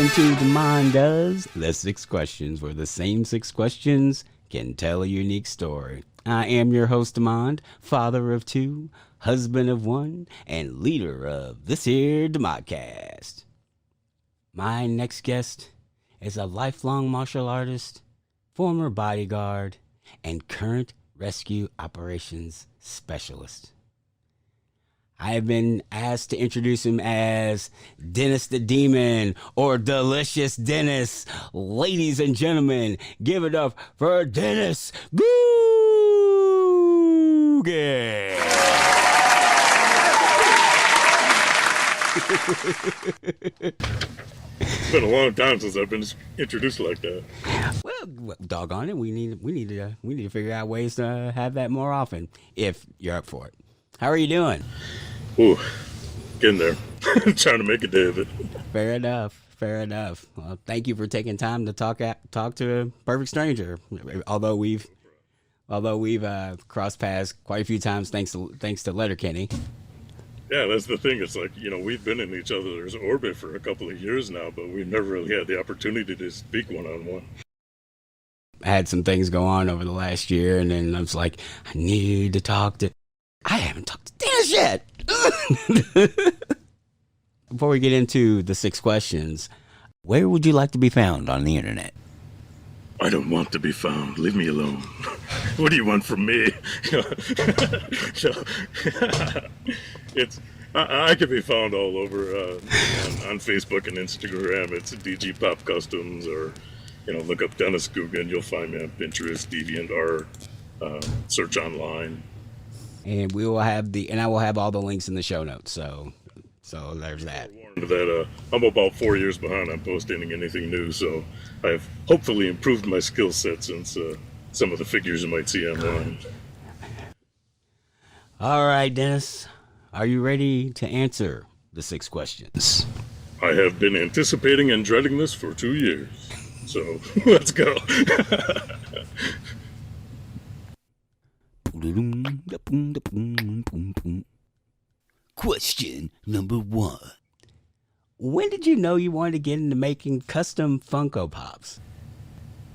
welcome to The Mind Does, the 6 questions, where the same 6 questions can tell a unique story. I am your host, Demond, father of 2, husband of 1, and leader of this here Demodcast. My next guest is a lifelong martial artist, former bodyguard, and current rescue operations specialist. I have been asked to introduce him as Dennis the Demon or Delicious Dennis. Ladies and gentlemen, give it up for Dennis Gugin. It's been a long time since I've been introduced like that. Well, doggone it, we need to figure out ways to have that more often if you're up for it. How are you doing? Ooh, getting there. Trying to make a day of it. Fair enough. Well, thank you for taking time to talk to a perfect stranger. Although we've crossed paths quite a few times thanks to Letterkenny. Yeah, that's the thing. It's like, we've been in each other's orbit for a couple of years now, but we've never really had the opportunity to speak one-on-one. I had some things go on over the last year, and then I was like, I need to talk to... I haven't talked to Dennis yet. Before we get into the 6 questions, where would you like to be found on the internet? I don't want to be found. Leave me alone. What do you want from me? I can be found all over on Facebook and Instagram. It's DG Pop Customs, or look up Dennis Gugin. You'll find me on Pinterest, DeviantArt, search online. And I will have all the links in the show notes. So there's that. That I'm about 4 years behind on posting anything new, so I've hopefully improved my skill set since some of the figures you might see online. All right, Dennis, are you ready to answer the 6 questions? I have been anticipating and dreading this for 2 years, so let's go. Question number 1. When did you know you wanted to get into making custom Funko Pops?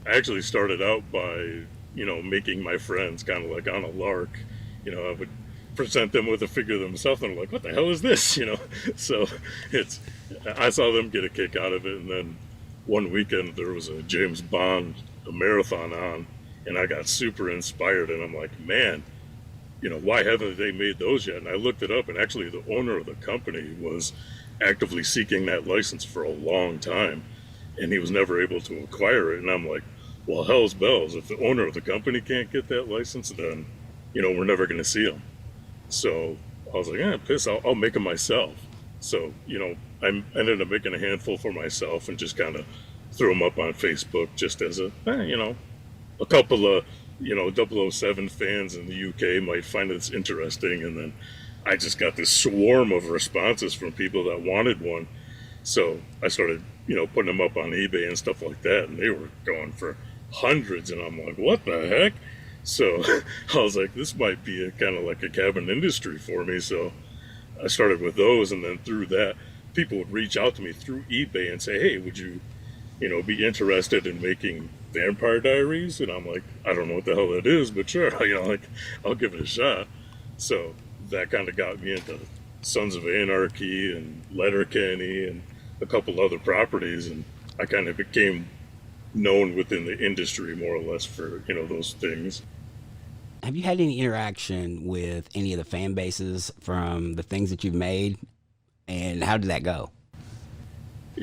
I actually started out by, making my friends kind of like on a lark. I would present them with a figure themselves, and I'm like, what the hell is this? So I saw them get a kick out of it, and then one weekend there was a James Bond marathon on, and I got super inspired, and I'm like, man, why haven't they made those yet? And I looked it up, and actually the owner of the company was actively seeking that license for a long time, and he was never able to acquire it. And I'm like, well, hell's bells. If the owner of the company can't get that license, then, we're never going to see him. So I was like, piss, I'll make them myself. So, I ended up making a handful for myself and just kind of threw them up on Facebook just as a couple of, 007 fans in the UK might find this interesting. And then I just got this swarm of responses from people that wanted one. So I started, putting them up on eBay and stuff like that. And they were going for hundreds. And I'm like, what the heck? So I was like, this might be kind of like a cabin industry for me. So I started with those. And then through that, people would reach out to me through eBay and say, hey, would you, be interested in making Vampire Diaries? And I'm like, I don't know what the hell that is, but sure, I'll give it a shot. So that kind of got me into Sons of Anarchy and Letterkenny and a couple other properties, and I kind of became known within the industry more or less for those things. Have you had any interaction with any of the fan bases from the things that you've made, and how did that go?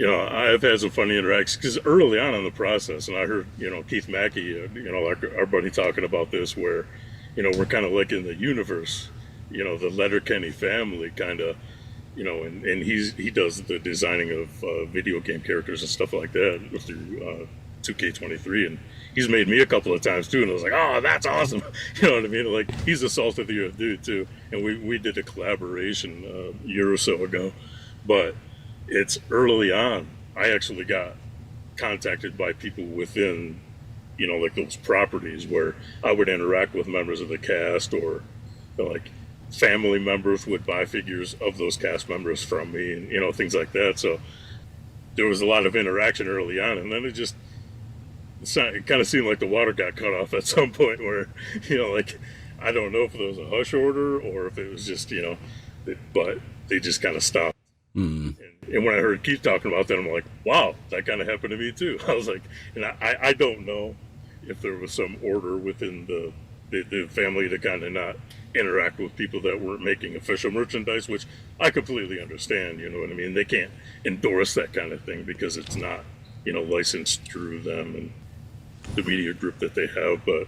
I've had some funny interactions because early on in the process, and I heard Keith Mackey, like our buddy, talking about this, where we're kind of like in the universe, the Letterkenny family kind of, and he does the designing of video game characters and stuff like that through 2K23, and he's made me a couple of times too, and I was like, oh, that's awesome. You know what I mean? Like, he's a salt of the earth dude too, and we did a collaboration a year or so ago. But it's early on, I actually got contacted by people within like those properties where I would interact with members of the cast, or like family members would buy figures of those cast members from me, and things like that. So there was a lot of interaction early on, and then it kind of seemed like the water got cut off at some point where, like, I don't know if it was a hush order or if it was just, but they just kind of stopped. Mm. And when I heard Keith talking about that, I'm like, wow, that kind of happened to me too. I was like, and I don't know if there was some order within the family to kind of not interact with people that weren't making official merchandise, which I completely understand, you know what I mean? They can't endorse that kind of thing because it's not, licensed through them and the media group that they have. But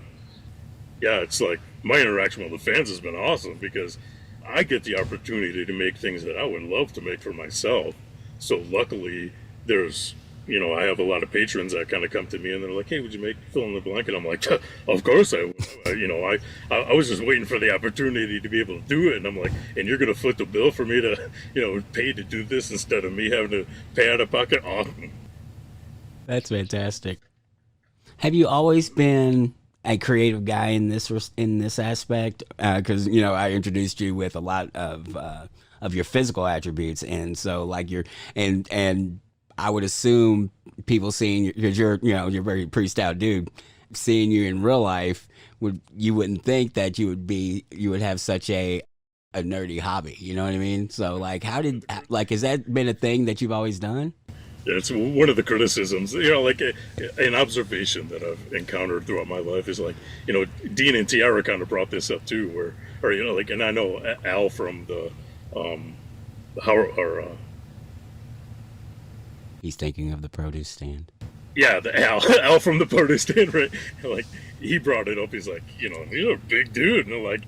yeah, it's like my interaction with the fans has been awesome because I get the opportunity to make things that I would love to make for myself. So luckily there's, I have a lot of patrons that kind of come to me and they're like, hey, would you make fill in the blank? And I'm like, of course I would. I was just waiting for the opportunity to be able to do it. And I'm like, and you're going to foot the bill for me to, pay to do this instead of me having to pay out of pocket? Awesome. That's fantastic. Have you always been a creative guy in this aspect? Because I introduced you with a lot of your physical attributes, and so like and I would assume people seeing you, because you're a very pretty stout dude, seeing you in real life, you wouldn't think that you would have such a nerdy hobby. You know what I mean? So like, has that been a thing that you've always done? Yeah, it's one of the criticisms, like an observation that I've encountered throughout my life is like, Dean and Tiara kind of brought this up too, and I know Al from the, He's thinking of the produce stand. yeah, the Al from the produce stand, right? Like, he brought it up. He's like, you're a big dude, and you're like,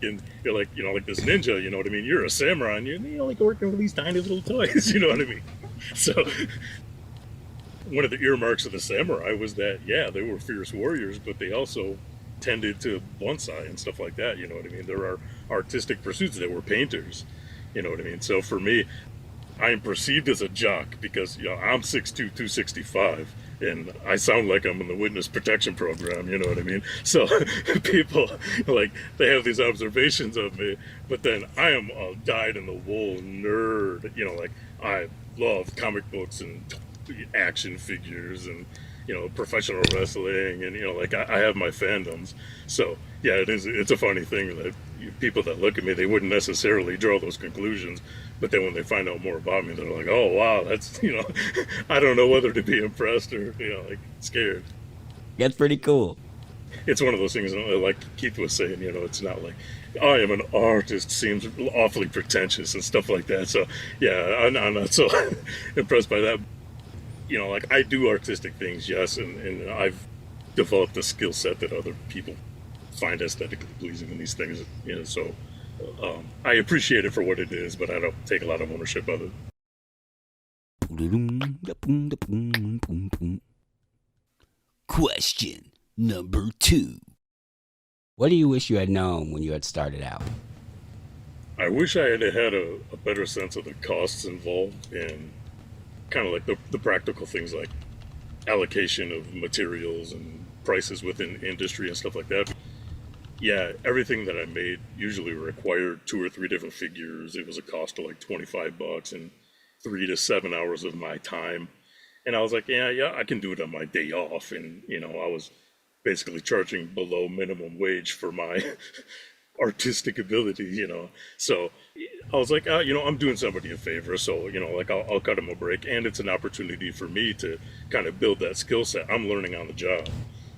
like this ninja, you know what I mean? You're a samurai, and you're like working with these tiny little toys, you know what I mean? So one of the earmarks of the samurai was that, yeah, they were fierce warriors, but they also tended to bonsai and stuff like that, you know what I mean? There are artistic pursuits. They were painters, you know what I mean? So for me, I am perceived as a jock because I'm 6'2", 265, and I sound like I'm in the witness protection program, you know what I mean? So people, like, they have these observations of me, but then I am a dyed-in-the-wool nerd, like, I love comic books and action figures and, professional wrestling, and, like, I have my fandoms. So, yeah, it's a funny thing that people that look at me, they wouldn't necessarily draw those conclusions, but then when they find out more about me, they're like, oh, wow, that's, I don't know whether to be impressed or, like, scared. That's pretty cool. It's one of those things, like Keith was saying, it's not like, I am an artist, seems awfully pretentious and stuff like that. So, yeah, I'm not so impressed by that. Like, I do artistic things, yes, and I've developed a skill set that other people find aesthetically pleasing in these things, so I appreciate it for what it is, but I don't take a lot of ownership of it. Question number 2. What do you wish you had known when you had started out? I wish I had had a better sense of the costs involved and kind of like the practical things like allocation of materials and prices within industry and stuff like that. Yeah, everything that I made usually required 2 or 3 different figures. It was a cost of like $25 and 3 to 7 hours of my time. And I was like, yeah, I can do it on my day off. And, I was basically charging below minimum wage for my artistic ability, So I was like, I'm doing somebody a favor. So, like I'll cut them a break. And it's an opportunity for me to kind of build that skill set. I'm learning on the job.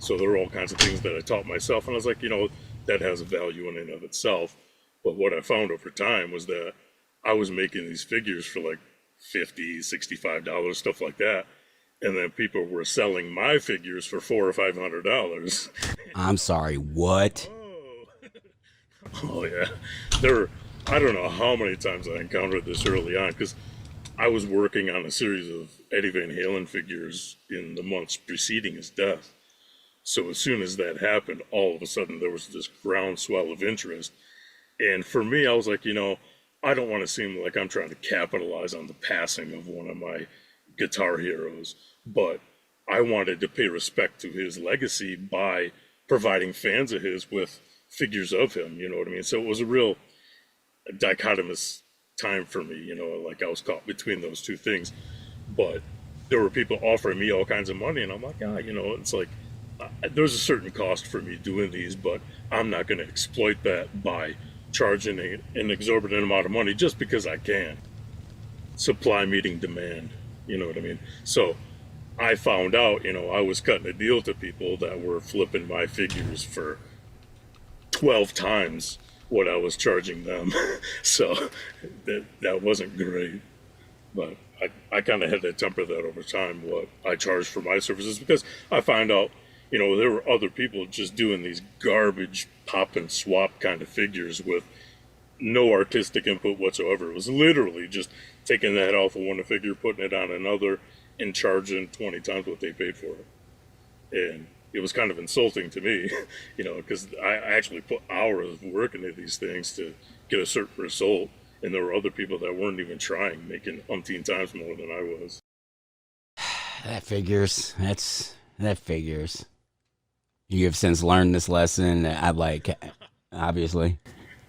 So there are all kinds of things that I taught myself. And I was like, that has a value in and of itself. But what I found over time was that I was making these figures for like $50, $65, stuff like that. And then people were selling my figures for $400 or $500. I'm sorry, what? Oh yeah. I don't know how many times I encountered this early on, because I was working on a series of Eddie Van Halen figures in the months preceding his death. So as soon as that happened, all of a sudden there was this groundswell of interest. And for me, I was like, I don't want to seem like I'm trying to capitalize on the passing of one of my guitar heroes, but I wanted to pay respect to his legacy by providing fans of his with figures of him, you know what I mean? So it was a real dichotomous time for me, like I was caught between those two things. But there were people offering me all kinds of money, and I'm like, it's like there's a certain cost for me doing these, but I'm not going to exploit that by charging an exorbitant amount of money just because I can. Supply meeting demand, you know what I mean? So I found out, I was cutting a deal to people that were flipping my figures for 12 times what I was charging them. So that wasn't great. But I kind of had to temper that over time, what I charged for my services, because I found out, there were other people just doing these garbage pop and swap kind of figures with no artistic input whatsoever. It was literally just taking that off of one figure, putting it on another, and charging 20 times what they paid for it. And it was kind of insulting to me, because I actually put hours of work into these things to get a certain result. And there were other people that weren't even trying, making umpteen times more than I was. That figures. That figures. You have since learned this lesson. Obviously.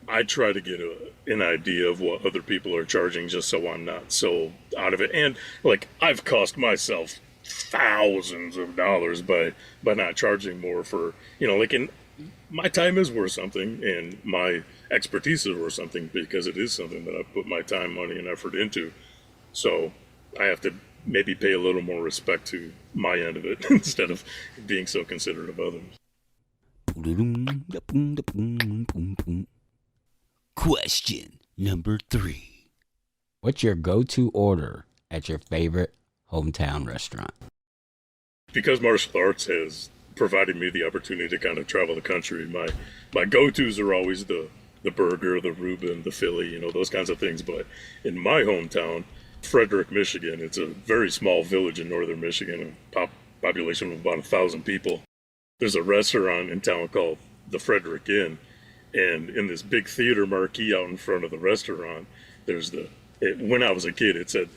I try to get an idea of what other people are charging just so I'm not so out of it. And I've cost myself thousands of dollars by not charging more for, and my time is worth something and my expertise is worth something, because it is something that I put my time, money, and effort into. So I have to maybe pay a little more respect to my end of it instead of being so considerate of others. Question number 3. What's your go-to order at your favorite hometown restaurant? Because martial arts has provided me the opportunity to kind of travel the country, my go-tos are always the burger, the Reuben, the Philly, those kinds of things. But in my hometown, Frederick, Michigan, it's a very small village in northern Michigan, a population of about 1,000 people. There's a restaurant in town called the Frederick Inn. And in this big theater marquee out in front of the restaurant, there's when I was a kid, it said,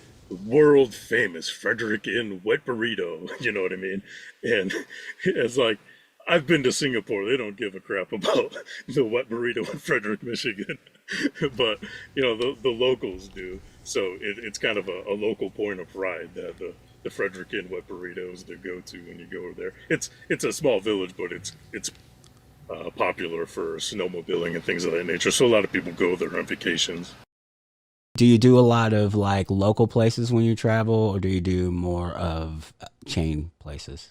world famous Frederick Inn wet burrito. You know what I mean? And it's like, I've been to Singapore. They don't give a crap about the wet burrito in Frederick, Michigan. But, the locals do. So it's kind of a local point of pride that the Frederick Inn wet burrito is the go-to when you go over there. It's a small village, but it's popular for snowmobiling and things of that nature. So a lot of people go there on vacations. Do you do a lot of local places when you travel, or do you do more of chain places?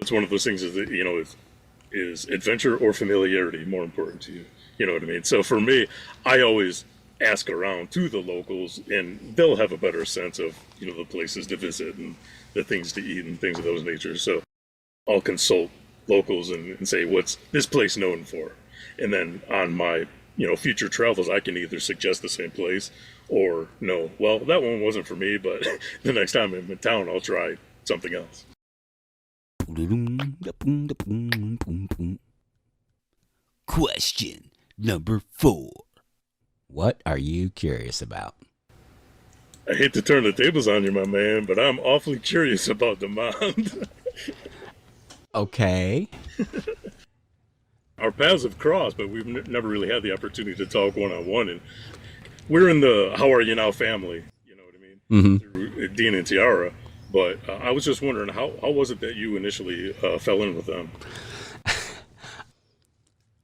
It's one of those things is adventure or familiarity more important to you? You know what I mean? So for me, I always ask around to the locals, and they'll have a better sense of, the places to visit and the things to eat and things of those nature. So I'll consult locals and say, what's this place known for? And then on my, future travels, I can either suggest the same place or no, well, that one wasn't for me, but the next time I'm in town, I'll try something else. Question number 4. What are you curious about? I hate to turn the tables on you, my man, but I'm awfully curious about demand. Okay. Our paths have crossed, but we've never really had the opportunity to talk one-on-one. And we're in the How Are You Now family, you know what I mean? Mm-hmm. Through Dean and Tiara. But I was just wondering, how was it that you initially fell in with them?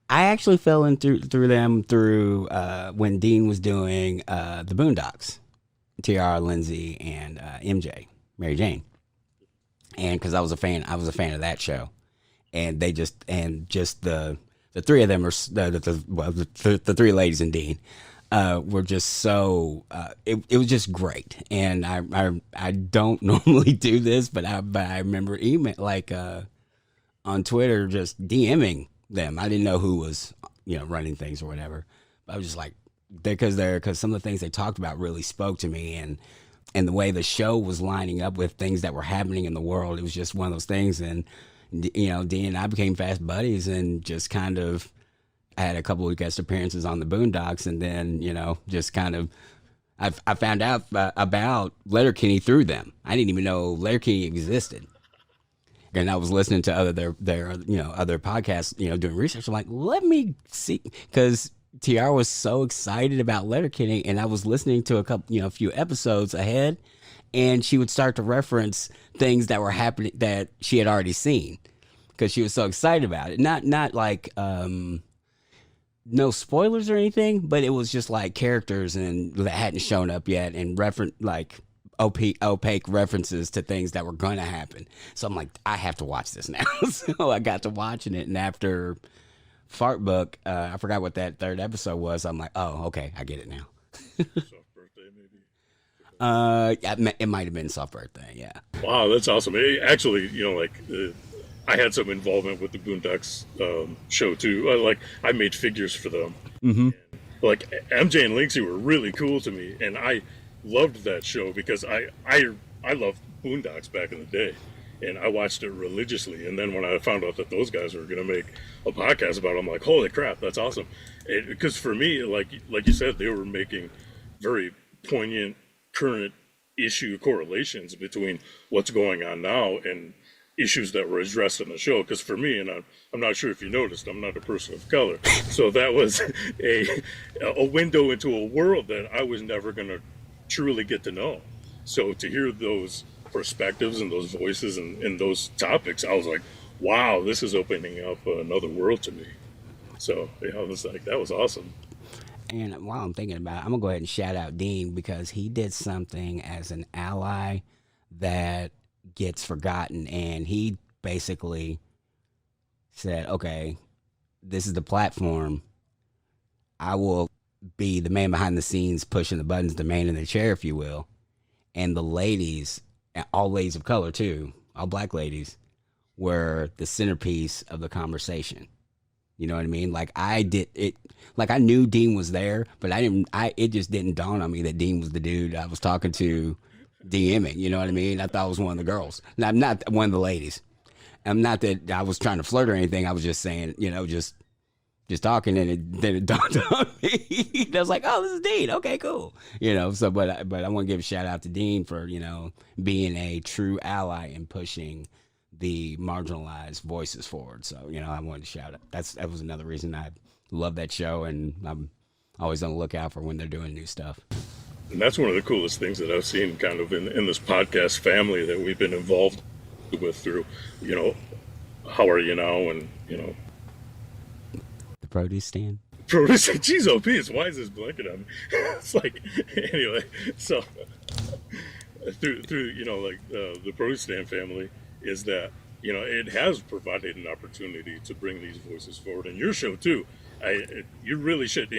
I actually fell in through them when Dean was doing the Boondocks, Tiara, Lindsay, and MJ, Mary Jane, and because I was a fan of that show, and just the three of them were the three ladies and Dean were just so it was just great. And I don't normally do this, but I remember email on Twitter just DMing them. I didn't know who was running things or whatever. But I was just like, because some of the things they talked about really spoke to me, and the way the show was lining up with things that were happening in the world, it was just one of those things. And Dean and I became fast buddies, and just kind of I had a couple of guest appearances on the Boondocks, and then just kind of I found out about Letterkenny through them. I didn't even know Letterkenny existed. And I was listening to their other podcasts, doing research. I'm like, let me see, because Tiara was so excited about Letterkenny, and I was listening to a few episodes ahead, and she would start to reference things that were happening that she had already seen because she was so excited about it. Not like no spoilers or anything, but it was just like characters and that hadn't shown up yet and reference like opaque references to things that were going to happen. So I'm like, I have to watch this now. So I got to watching it, and after Fart Book, I forgot what that third episode was. I'm like, oh, okay, I get it now. Soft birthday, maybe. It might have been Soft Birthday, yeah. Wow, that's awesome. Actually, I had some involvement with the Boondocks show too. Like, I made figures for them. Mm-hmm. Like, MJ and Linksy were really cool to me, and I loved that show because I loved Boondocks back in the day, and I watched it religiously. And then when I found out that those guys were going to make a podcast about it, I'm like, holy crap, that's awesome. Because for me, like you said, they were making very poignant current issue correlations between what's going on now and issues that were addressed in the show. Because for me, and I'm not sure if you noticed, I'm not a person of color, so that was a window into a world that I was never going to truly get to know. So to hear those perspectives and those voices and those topics, I was like, wow, this is opening up another world to me. So yeah, it was like, that was awesome. And while I'm thinking about it, I'm gonna go ahead and shout out Dean because he did something as an ally that gets forgotten, and he basically said, okay, this is the platform. I will be the man behind the scenes pushing the buttons, the man in the chair, if you will. And the ladies, all ladies of color too, all black ladies, were the centerpiece of the conversation. You know what I mean? Like I did it, like I knew Dean was there, but it just didn't dawn on me that Dean was the dude I was talking to DMing. You know what I mean? I thought it was one of the girls. Now, I'm not one of the ladies. I'm not that I was trying to flirt or anything. I was just saying, just talking, and then it dawned on me. I was like, oh, this is Dean. Okay, cool. So, but I want to give a shout out to Dean for, being a true ally and pushing the marginalized voices forward. So, I wanted to shout out. That was another reason I love that show, and I'm always on the lookout for when they're doing new stuff. And that's one of the coolest things that I've seen kind of in this podcast family that we've been involved with through, How Are You Now, and, the produce stand. Produce, geez, OP, why is this blanket on me? It's like, anyway, so through the produce stand family is that, it has provided an opportunity to bring these voices forward. And your show too, you really should,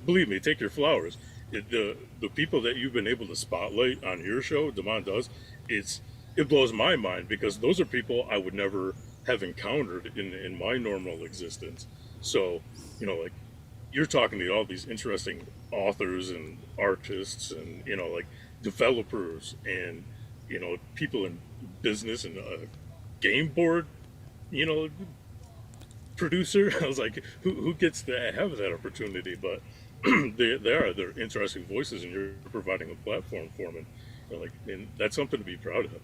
believe me, take your flowers. The people that you've been able to spotlight on your show, Damon does, it blows my mind because those are people I would never have encountered in my normal existence. So, like, you're talking to all these interesting authors and artists and, developers and, people in business and game board, producer. I was like, who gets to have that opportunity? But they're interesting voices, and you're providing a platform for them. And that's something to be proud of.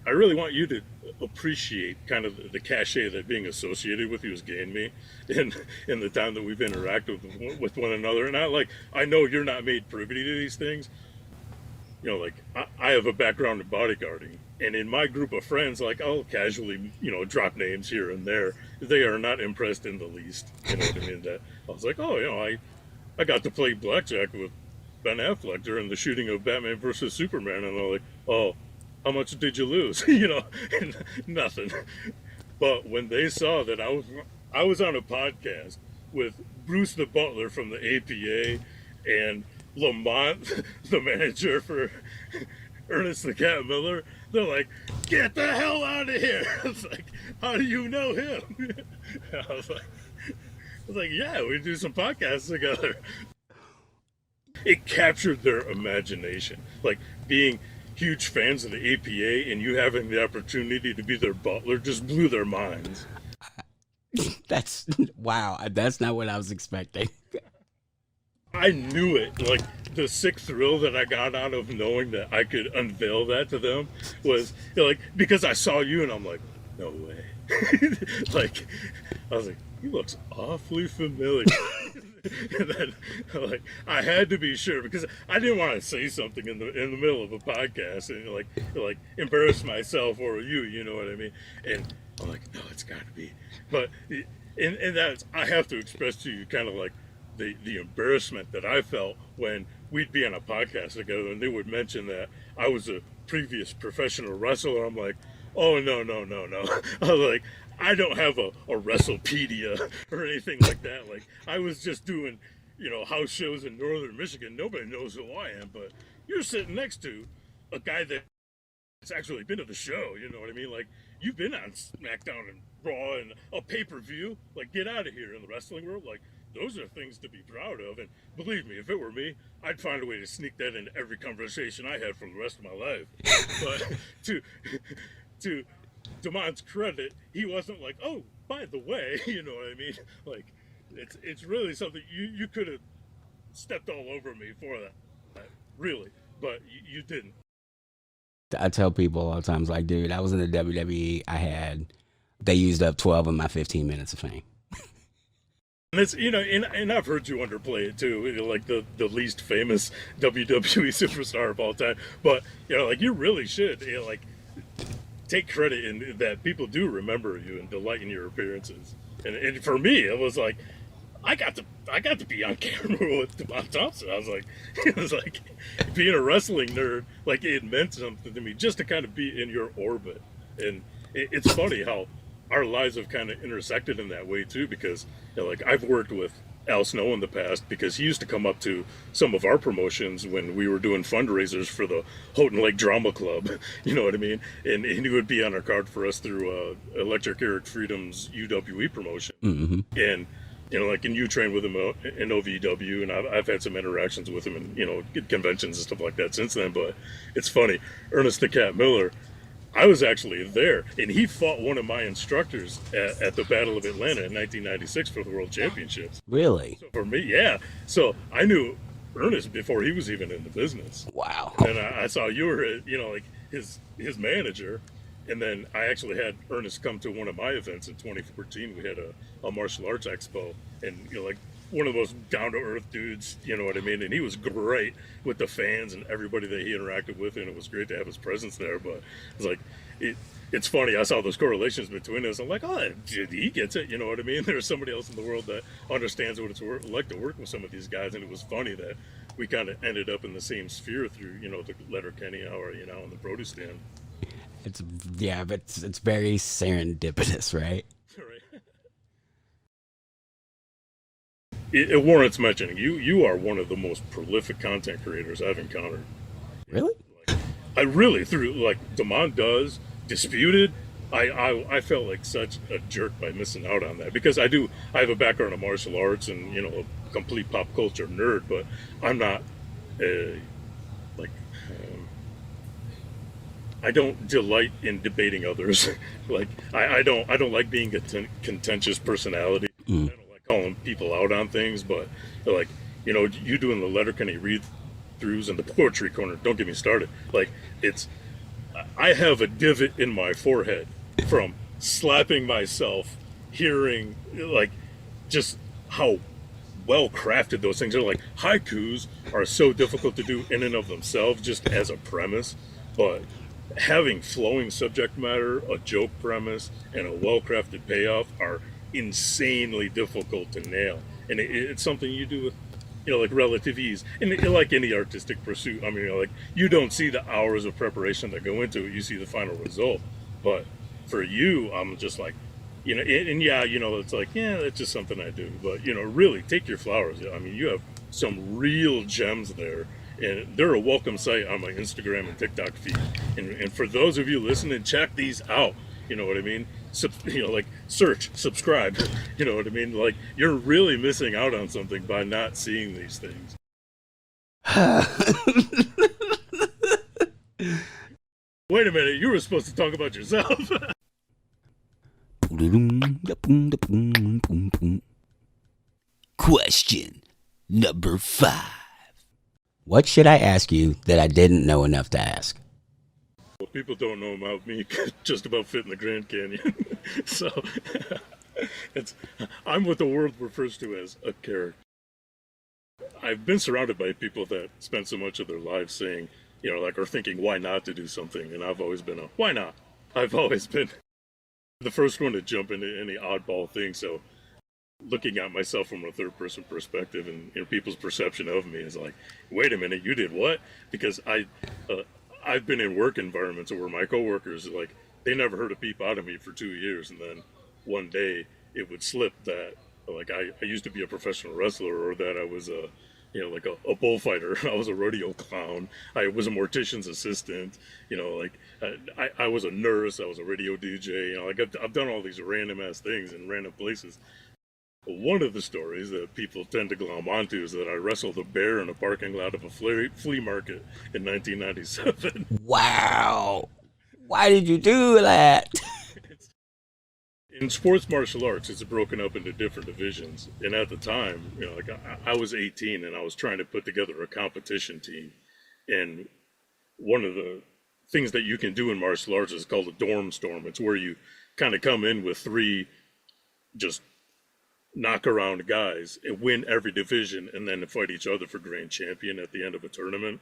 I really want you to appreciate kind of the cachet that being associated with you has gained me in the time that we've interacted with one another. And I know you're not made privy to these things. I have a background in bodyguarding, and in my group of friends, I'll casually, drop names here and there. They are not impressed in the least. You know what I mean? That I was like, oh, I got to play blackjack with Ben Affleck during the shooting of Batman versus Superman, and they're like, oh, how much did you lose? Nothing. But when they saw that I was on a podcast with Bruce the Butler from the APA and Lamont, the manager for Ernest the Cat Miller, they're like, get the hell out of here. It's like, how do you know him? I was like, yeah, we do some podcasts together. It captured their imagination. Like, being huge fans of the APA and you having the opportunity to be their butler just blew their minds. That's, wow, that's not what I was expecting. I knew it. Like, the sick thrill that I got out of knowing that I could unveil that to them was, because I saw you and I'm like, no way. I was like, he looks awfully familiar. And then, like, I had to be sure because I didn't want to say something in the middle of a podcast and like embarrass myself or you. You know what I mean? And I'm like, no, it's got to be. But and that's I have to express to you kind of like the embarrassment that I felt when we'd be on a podcast together and they would mention that I was a previous professional wrestler. I'm like, oh no no no no. I was like, I don't have a WrestlePedia or anything like that. Like I was just doing, house shows in northern Michigan. Nobody knows who I am, but you're sitting next to a guy that's actually been to the show. You know what I mean? Like you've been on SmackDown and Raw and a pay-per-view. Like get out of here in the wrestling world. Like those are things to be proud of. And believe me, if it were me, I'd find a way to sneak that into every conversation I had for the rest of my life. But to Damon's credit, he wasn't like, oh, by the way, you know what I mean? Like, it's really something you could have stepped all over me for that, really, but you didn't. I tell people all the times, like, dude, I was in the WWE. They used up 12 of my 15 minutes of fame. And it's and I've heard you underplay it too, like the least famous WWE superstar of all time. But like you really should, like take credit in that people do remember you and delight in your appearances. And for me, it was like I got to be on camera with Devon Thompson. I was like, it was like being a wrestling nerd. Like it meant something to me just to kind of be in your orbit. And it's funny how our lives have kind of intersected in that way too. Because like I've worked with Al Snow in the past because he used to come up to some of our promotions when we were doing fundraisers for the Houghton Lake Drama Club. You know what I mean? And he would be on our card for us through Electric Eric Freedom's UWE promotion. Mm-hmm. And and you trained with him in OVW, and I've had some interactions with him in conventions and stuff like that since then. But it's funny, Ernest the Cat Miller, I was actually there, and he fought one of my instructors at the Battle of Atlanta in 1996 for the World Championships. Really? So for me, yeah. So I knew Ernest before he was even in the business. Wow. And I saw you were, like his manager, and then I actually had Ernest come to one of my events in 2014. We had a martial arts expo, and like one of the most down-to-earth dudes, you know what I mean? And he was great with the fans and everybody that he interacted with, and it was great to have his presence there. But it's like, it's funny, I saw those correlations between us. I'm like, oh, he gets it, you know what I mean? There's somebody else in the world that understands what it's like to work with some of these guys, and it was funny that we kind of ended up in the same sphere through, the Letterkenny Hour, and the produce stand. But it's very serendipitous, right? Right. It warrants mentioning. You are one of the most prolific content creators I've encountered. Really? I really through like Damon does Disputed. I felt like such a jerk by missing out on that because I have a background in martial arts and a complete pop culture nerd, but I'm not like. I don't delight in debating others. Like I don't like being a contentious personality. I don't like calling people out on things, but like you doing the Letterkenny read-throughs and the poetry corner. Don't get me started. Like I have a divot in my forehead from slapping myself, hearing like just how well crafted those things are. Like haikus are so difficult to do in and of themselves, just as a premise, but having flowing subject matter, a joke premise, and a well-crafted payoff are insanely difficult to nail. And it's something you do with, like relative ease. And like any artistic pursuit, I mean, like you don't see the hours of preparation that go into it. You see the final result. But for you, I'm just like, and yeah, it's like, yeah, that's just something I do. But, really take your flowers. I mean, you have some real gems there. And they're a welcome sight on my Instagram and TikTok feed. And for those of you listening, check these out. You know what I mean? Like search, subscribe. You know what I mean? Like you're really missing out on something by not seeing these things. Wait a minute, you were supposed to talk about yourself. Question number 5. What should I ask you that I didn't know enough to ask? Well, people don't know about me just about fit in the Grand Canyon. So I'm what the world refers to as a character. I've been surrounded by people that spend so much of their lives saying, like, or thinking why not to do something, and I've always been a why not. I've always been the first one to jump into any oddball thing. So looking at myself from a third person perspective and people's perception of me is like, wait a minute, you did what? Because I've been in work environments where my coworkers, like, they never heard a peep out of me for 2 years, and then one day it would slip that, like, I used to be a professional wrestler, or that I was like a bullfighter. I was a rodeo clown. I was a mortician's assistant. Like, I was a nurse. I was a radio DJ. Like, I've done all these random ass things in random places. But one of the stories that people tend to glom onto is that I wrestled a bear in a parking lot of a flea market in 1997. Wow. Why did you do that? In sports martial arts, it's broken up into different divisions. And at the time, like, I was 18 and I was trying to put together a competition team. And one of the things that you can do in martial arts is called a dorm storm. It's where you kind of come in with 3 just knock around guys and win every division, and then fight each other for grand champion at the end of a tournament.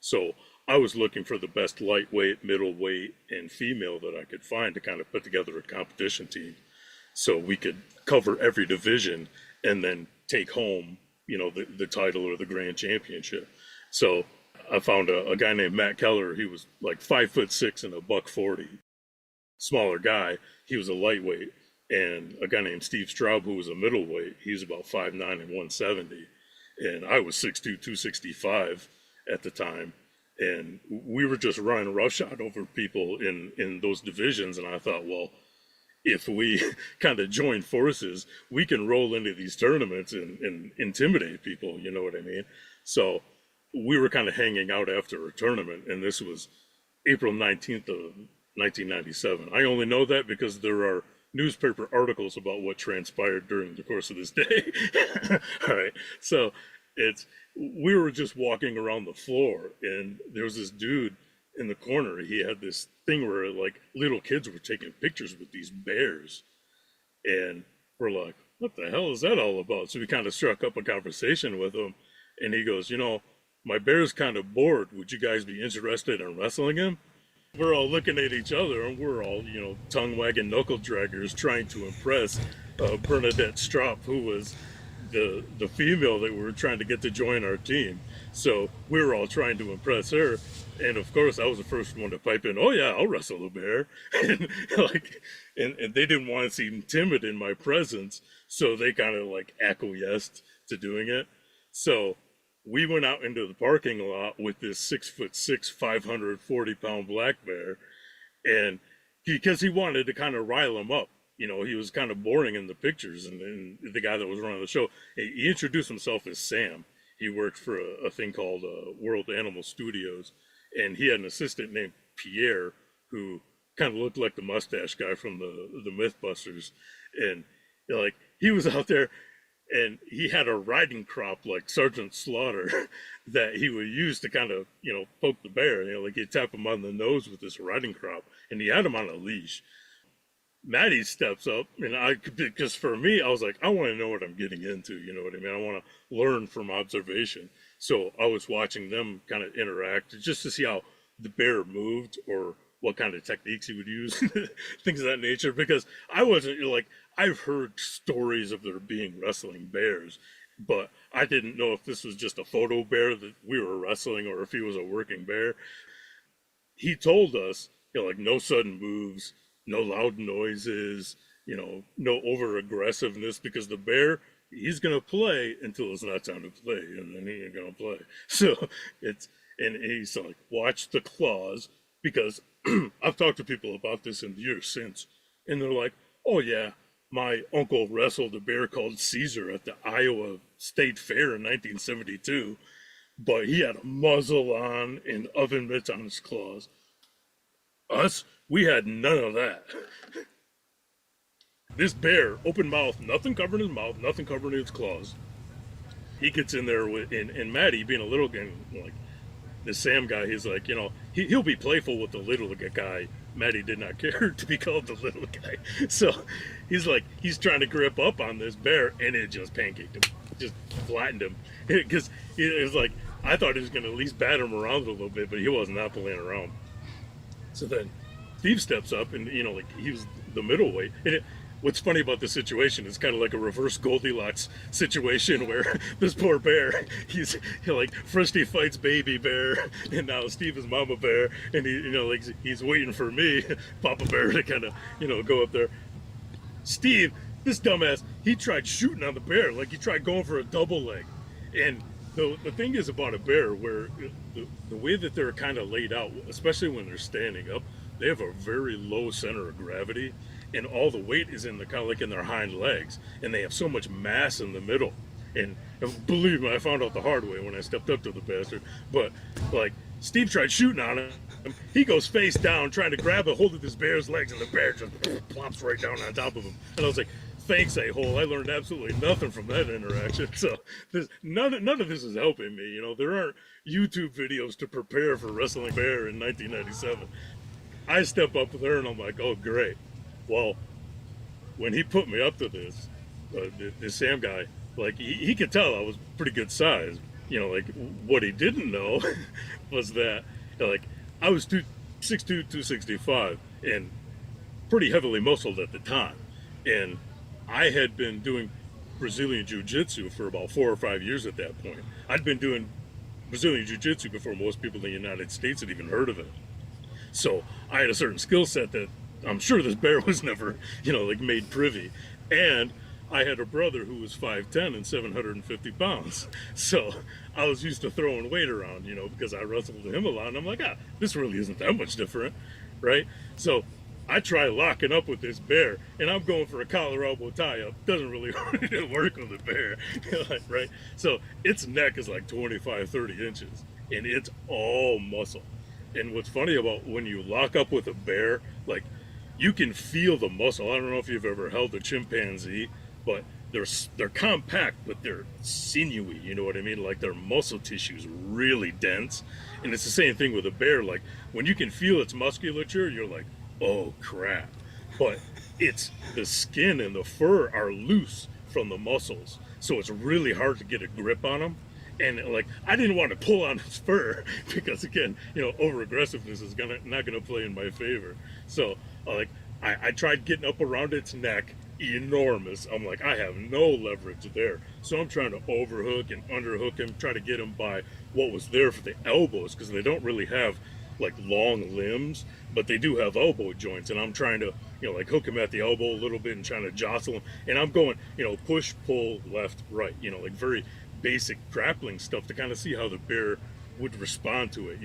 So I was looking for the best lightweight, middleweight, and female that I could find to kind of put together a competition team, so we could cover every division and then take home, the title or the grand championship. So I found a guy named Matt Keller. He was like 5'6" and a $140, smaller guy. He was a lightweight. And a guy named Steve Straub, who was a middleweight. He was about 5'9" and 170. And I was 6'2", 265 at the time. And we were just running roughshod over people in those divisions. And I thought, well, if we kind of join forces, we can roll into these tournaments and intimidate people, you know what I mean? So we were kind of hanging out after a tournament. And this was April 19th of 1997. I only know that because there are newspaper articles about what transpired during the course of this day. All right. So we were just walking around the floor, and there was this dude in the corner. He had this thing where, like, little kids were taking pictures with these bears. And we're like, what the hell is that all about? So we kind of struck up a conversation with him, and he goes, my bear's kind of bored. Would you guys be interested in wrestling him? We're all looking at each other, and we're all, tongue-wagging knuckle-draggers trying to impress Bernadette Strop, who was the female that we were trying to get to join our team. So we were all trying to impress her. And, of course, I was the first one to pipe in, oh, yeah, I'll wrestle a bear. And, and they didn't want to seem timid in my presence, so they kind of, like, acquiesced to doing it. So we went out into the parking lot with this 6'6", 540-pound black bear, and because he wanted to kind of rile him up. He was kind of boring in the pictures, and the guy that was running the show, he introduced himself as Sam. He worked for a thing called World Animal Studios, and he had an assistant named Pierre, who kind of looked like the mustache guy from the Mythbusters, and like, he was out there. And he had a riding crop like Sergeant Slaughter that he would use to kind of, poke the bear. Like, he'd tap him on the nose with this riding crop, and he had him on a leash. Maddie steps up, and because for me, I was like, I want to know what I'm getting into, you know what I mean? I want to learn from observation. So I was watching them kind of interact just to see how the bear moved or what kind of techniques he would use, things of that nature, because I wasn't, like, I've heard stories of there being wrestling bears, but I didn't know if this was just a photo bear that we were wrestling or if he was a working bear. He told us, like, no sudden moves, no loud noises, no over aggressiveness, because the bear, he's going to play until it's not time to play, and then he ain't going to play. So and he's like, watch the claws, because I've talked to people about this in the years since, and they're like, oh yeah, my uncle wrestled a bear called Caesar at the Iowa State Fair in 1972, but he had a muzzle on and oven mitts on his claws. Us, we had none of that. This bear, open mouth, nothing covering his mouth, nothing covering his claws. He gets in there with, and Maddie, being a little guy, like, the Sam guy, he's like, he'll be playful with the little guy, Maddie did not care to be called the little guy. So he's trying to grip up on this bear, and it just pancaked him, just flattened him. Because it was like, I thought he was going to at least bat him around a little bit, but he was not playing around. So then Steve steps up, and, like, he was the middleweight. And what's funny about this situation is kind of like a reverse Goldilocks situation where this poor bear, he's like, first he fights baby bear, and now Steve is mama bear, and he's waiting for me, Papa Bear, to kind of, go up there. Steve, this dumbass, he tried shooting on the bear, like he tried going for a double leg. And the thing is about a bear, where the way that they're kind of laid out, especially when they're standing up, they have a very low center of gravity, and all the weight is in the kind of like in their hind legs, and they have so much mass in the middle. And believe me, I found out the hard way when I stepped up to the bastard. But like, Steve tried shooting on him. He goes face down trying to grab a hold of this bear's legs, and the bear just plops right down on top of him. And I was like, thanks, a-hole. I learned absolutely nothing from that interaction. So none of this is helping me. There aren't YouTube videos to prepare for wrestling bear in 1997. I step up there, and I'm like, oh, great. Well, when he put me up to this Sam guy, like, he could tell I was pretty good size. Like, what he didn't know was that, like, I was 6'2", 265, and pretty heavily muscled at the time. And I had been doing Brazilian Jiu-Jitsu for about 4 or 5 years at that point. I'd been doing Brazilian Jiu-Jitsu before most people in the United States had even heard of it. So I had a certain skill set that I'm sure this bear was never, like, made privy. And I had a brother who was 5'10" and 750 pounds. So I was used to throwing weight around, because I wrestled him a lot. And I'm like, this really isn't that much different, right? So I try locking up with this bear, and I'm going for a collar elbow tie-up. Doesn't really work with a bear, right? So its neck is like 25, 30 inches, and it's all muscle. And what's funny about when you lock up with a bear, like, you can feel the muscle. I don't know if you've ever held a chimpanzee, but they're compact, but they're sinewy, you know what I mean? Like, their muscle tissue is really dense. And it's the same thing with a bear. Like, when you can feel its musculature, you're like, oh crap. But it's the skin and the fur are loose from the muscles, so it's really hard to get a grip on them. And like, I didn't want to pull on his fur because, again, over aggressiveness is not gonna play in my favor. So I tried getting up around its neck, enormous. I'm like, I have no leverage there, so I'm trying to overhook and underhook him, try to get him by what was there for the elbows, because they don't really have like long limbs, but they do have elbow joints, and I'm trying to like hook him at the elbow a little bit and trying to jostle him, and I'm going push, pull, left, right, like very basic grappling stuff to kind of see how the bear would respond to it.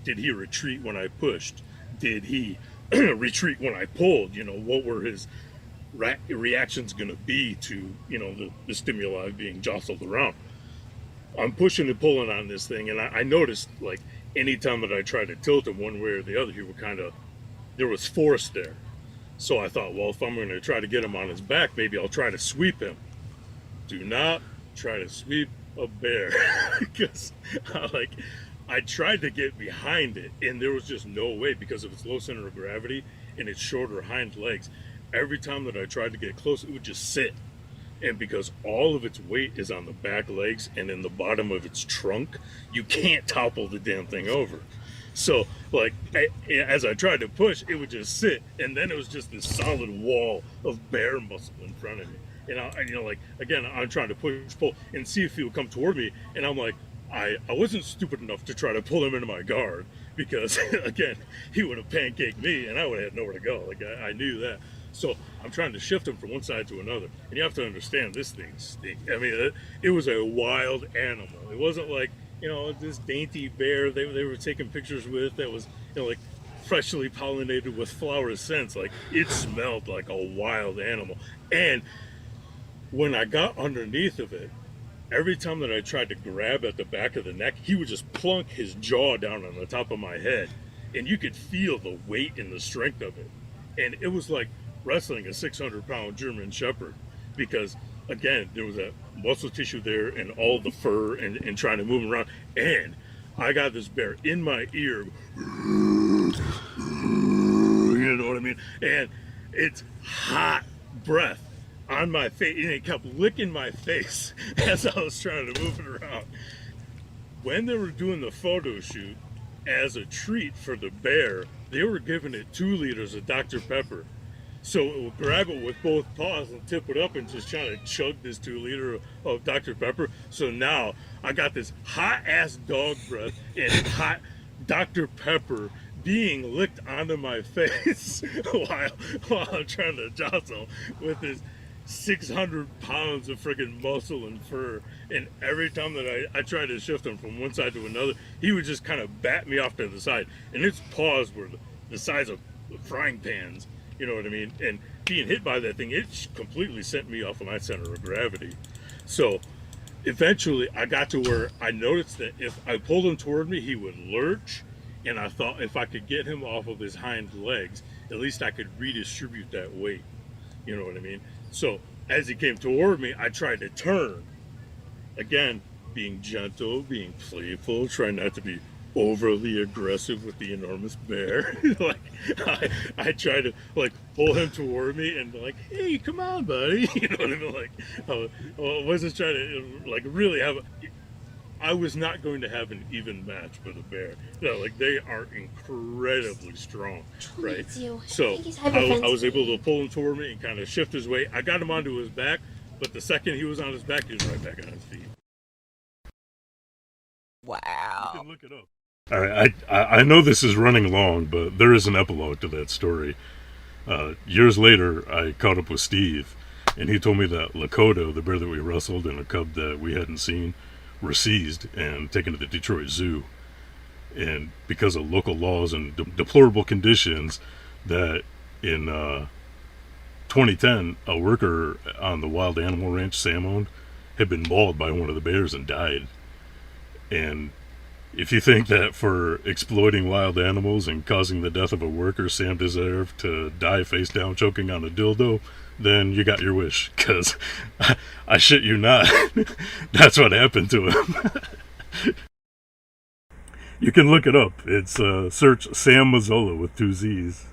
Did he retreat when I pushed? Did he retreat when I pulled? What were his reactions going to be to the stimuli being jostled around? I'm pushing and pulling on this thing, and I noticed, like, anytime that I tried to tilt him one way or the other, he would there was force there. So I thought, well, if I'm going to try to get him on his back, maybe I'll try to sweep him. Do not try to sweep a bear, because I tried to get behind it, and there was just no way, because of its low center of gravity and its shorter hind legs. Every time that I tried to get close, it would just sit. And because all of its weight is on the back legs and in the bottom of its trunk, you can't topple the damn thing over. So, like, as I tried to push, it would just sit, and then it was just this solid wall of bear muscle in front of me. And again, I'm trying to push, pull, and see if he would come toward me. And I'm like, I wasn't stupid enough to try to pull him into my guard, because again, he would have pancaked me, and I would have had nowhere to go. Like, I knew that. So I'm trying to shift him from one side to another. And you have to understand, this thing stinks. I mean, it was a wild animal. It wasn't like, this dainty bear they were taking pictures with that was, like, freshly pollinated with flower scents. Like, it smelled like a wild animal. And when I got underneath of it, every time that I tried to grab at the back of the neck, he would just plunk his jaw down on the top of my head. And you could feel the weight and the strength of it. And it was like wrestling a 600-pound German Shepherd, because, again, there was that muscle tissue there and all the fur and trying to move him around. And I got this bear in my ear, You know what I mean? And it's hot breath on my face, and it kept licking my face as I was trying to move it around. When they were doing the photo shoot, as a treat for the bear, they were giving it 2 liters of Dr. Pepper. So it would grab it with both paws and tip it up and just try to chug this 2 liter of Dr. Pepper. So now I got this hot ass dog breath and hot Dr. Pepper being licked onto my face while I'm trying to jostle with this 600 pounds of freaking muscle and fur. And every time that I tried to shift him from one side to another, he would just kind of bat me off to the side. And his paws were the size of frying pans, you know what I mean? And being hit by that thing, it completely sent me off of my center of gravity. So eventually I got to where I noticed that if I pulled him toward me, he would lurch. And I thought if I could get him off of his hind legs, at least I could redistribute that weight. You know what I mean? So as he came toward me, I tried to turn. Again, being gentle, being playful, trying not to be overly aggressive with the enormous bear. Like I tried to like pull him toward me and like, hey, come on, buddy. You know what I mean? Like I wasn't trying to like really have I was not going to have an even match with a bear. No, like they are incredibly strong, right? So I was able to pull him toward me and kind of shift his weight. I got him onto his back, but the second he was on his back, he was right back on his feet. Wow. You can look it up. All right, I know this is running long, but there is an epilogue to that story. Years later, I caught up with Steve, and he told me that Lakota, the bear that we wrestled, and a cub that we hadn't seen, were seized and taken to the Detroit Zoo. And because of local laws and deplorable conditions, that in 2010, a worker on the wild animal ranch Sam owned had been mauled by one of the bears and died. And if you think that for exploiting wild animals and causing the death of a worker, Sam deserved to die face down choking on a dildo, then you got your wish, because I shit you not, that's what happened to him. You can look it up. It's search Sam Mazzola with 2 Z's.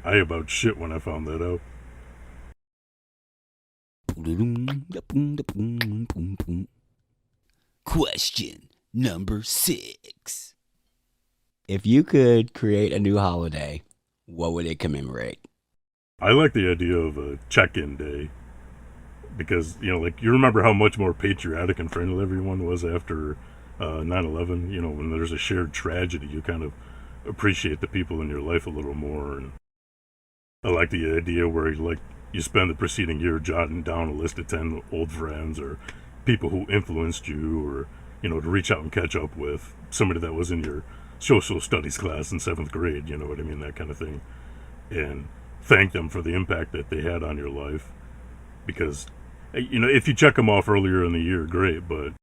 I about shit when I found that out. Question number 6. If you could create a new holiday, what would it commemorate? I like the idea of a check-in day because, you know, like you remember how much more patriotic and friendly everyone was after 9/11. You know, when there's a shared tragedy, you kind of appreciate the people in your life a little more. And I like the idea where you spend the preceding year jotting down a list of 10 old friends or people who influenced you, or, you know, to reach out and catch up with somebody that was in your social studies class in 7th grade, you know what I mean, that kind of thing. And thank them for the impact that they had on your life. Because, you know, if you check them off earlier in the year, great, but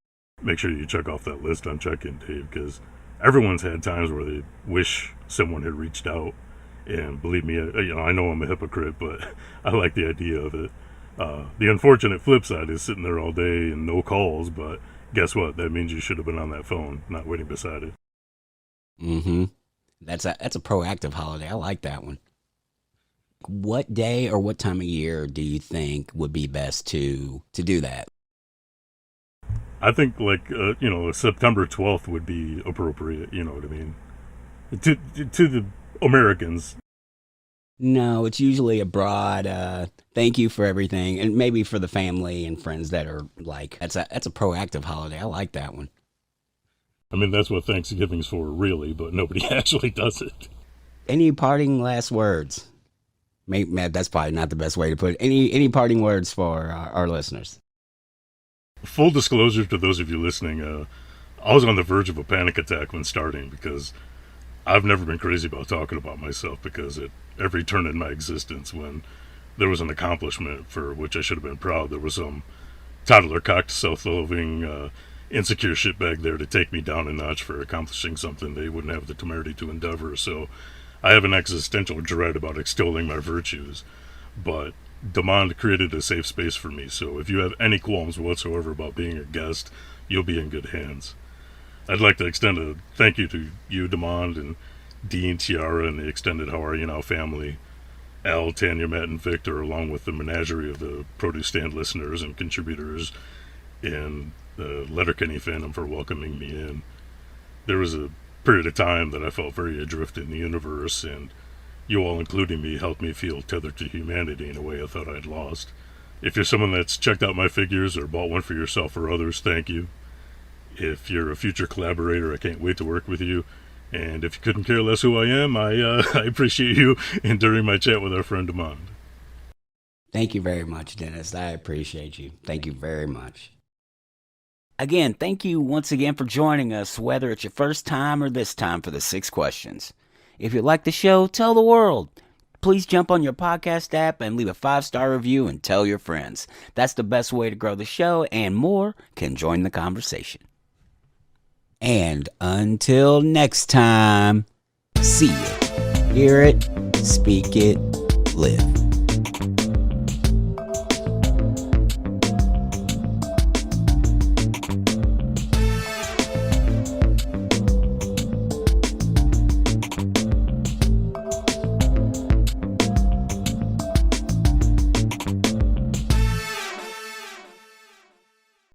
make sure you check off that list on check-in day, because everyone's had times where they wish someone had reached out. And believe me, you know, I know I'm a hypocrite, but I like the idea of it. The unfortunate flip side is sitting there all day and no calls, but guess what? That means you should have been on that phone, not waiting beside it. Mm-hmm. That's a proactive holiday. I like that one. What day or what time of year do you think would be best to do that? I think you know, September 12th would be appropriate, you know what I mean? To the Americans. No, it's usually a broad thank you for everything, and maybe for the family and friends that are like, that's a proactive holiday. I like that one. I mean, that's what Thanksgiving's for, really, but nobody actually does it. Any parting last words? Maybe, that's probably not the best way to put it. Any parting words for our listeners? Full disclosure to those of you listening, I was on the verge of a panic attack when starting, because I've never been crazy about talking about myself, because at every turn in my existence, when there was an accomplishment for which I should have been proud, there was some toddler cocked, self-loathing, insecure shitbag there to take me down a notch for accomplishing something they wouldn't have the temerity to endeavor. So I have an existential dread about extolling my virtues, but Demond created a safe space for me, so if you have any qualms whatsoever about being a guest, you'll be in good hands. I'd like to extend a thank you to you, Demond, and Dean, Tiara, and the extended How Are You Now family, Al, Tanya, Matt, and Victor, along with the menagerie of the Produce Stand listeners and contributors, and the Letterkenny fandom for welcoming me in. There was a period of time that I felt very adrift in the universe, and you all, including me, helped me feel tethered to humanity in a way I thought I'd lost. If you're someone that's checked out my figures or bought one for yourself or others, thank you. If you're a future collaborator, I can't wait to work with you. And if you couldn't care less who I am, I appreciate you enduring my chat with our friend Amand. Thank you very much, Dennis. I appreciate you. Thank you very much. Again, thank you once again for joining us, whether it's your first time or this time for the 6 questions. If you like the show, tell the world. Please jump on your podcast app and leave a 5-star review and tell your friends. That's the best way to grow the show, and more can join the conversation. And until next time, see it, hear it, speak it, live.